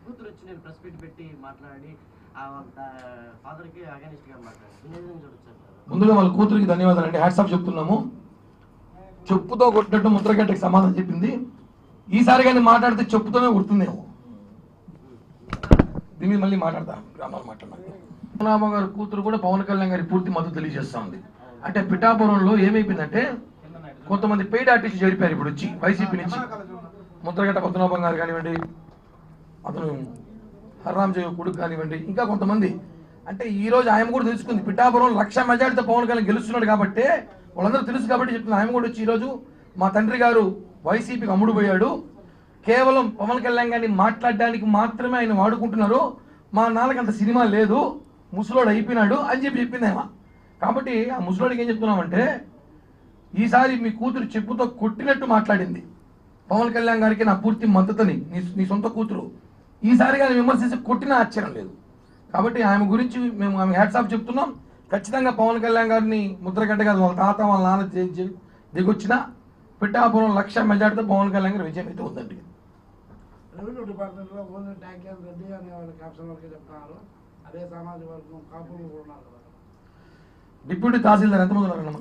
కూతురు వచ్చి నేను ప్రెస్ మీట్ పెట్టి మాట్లాడి ఫాదర్కి అగైనిస్ట్గా మాట్లాడారు. ముందుగా వాళ్ళ కూతురికి ధన్యవాదాలు అండి, హ్యాట్సాప్ చెప్తున్నాము. చెప్పుతో కొట్టినట్టు ముద్రగడ్డకి సమాధానం చెప్పింది. ఈసారి కానీ మాట్లాడితే చెప్పుతోనే గుర్తుందేమో. దీని మళ్ళీ మాట్లాడతాను, గ్రామాలు మాట్లాడతాను. పద్మనాభం గారి కూతురు కూడా పవన్ కళ్యాణ్ గారి పూర్తి మద్దతు తెలియజేస్తా ఉంది. అంటే పిఠాపురంలో ఏమైపోయిందంటే కొంతమంది పెయిడ్ ఆర్టిస్టులు చేరిపోయారు ఇప్పుడు వచ్చి వైసీపీ నుంచి. ముద్రగడ్డ పద్మనాభం గారు కానివ్వండి, అతను హర్రామ్ జయ కొడుకు కానివ్వండి, ఇంకా కొంతమంది. అంటే ఈ రోజు ఆయన కూడా తెలుసుకుంది పిఠాపురం 1,00,000 మెజార్టీతో పవన్ కళ్యాణ్ గెలుస్తున్నాడు కాబట్టి వాళ్ళందరూ తెలుసు కాబట్టి చెప్తున్నా. ఆయన కూడా వచ్చి ఈరోజు మా తండ్రి గారు వైసీపీకి అమ్ముడుపోయాడు, కేవలం పవన్ కళ్యాణ్ గారిని మాట్లాడడానికి మాత్రమే ఆయన వాడుకుంటున్నారు, మా నాన్నకి అంత సినిమా లేదు, ముసలోడు అయిపోయినాడు అని చెప్పింది ఆయన. కాబట్టి ఆ ముసలోడికి ఏం చెప్తున్నామంటే ఈసారి మీ కూతురు చెప్పుతో కొట్టినట్టు మాట్లాడింది. పవన్ కళ్యాణ్ గారికి నా పూర్తి మద్దతుని, నీ సొంత కూతురు ఈసారి కానీ విమర్శించి కొట్టినా ఆశ్చర్యం లేదు. కాబట్టి ఆమె గురించి మేము ఆమె హ్యాట్సాప్ చెప్తున్నాం. ఖచ్చితంగా పవన్ కళ్యాణ్ గారిని ముద్రగడ్డ గారు వాళ్ళ తాత వాళ్ళ నాన్న దిగొచ్చిన పిఠాపురం 1,00,000 మెజార్టీతో పవన్ కళ్యాణ్ గారి విజయం అయితే ఉందండి. రెవెన్యూ డిపార్ట్మెంట్లో ఓన్లీ ట్యాంక్ రెడ్డి అనే వాళ్ళ క్యాప్షన్ వరకే చెప్తున్నారు. అదే సామాజిక వర్గం కాపులు కూడా ఉన్నారు కదా. డిప్యూటీ తహసీల్దార్ ఎంతమంది ఉన్నారన్న?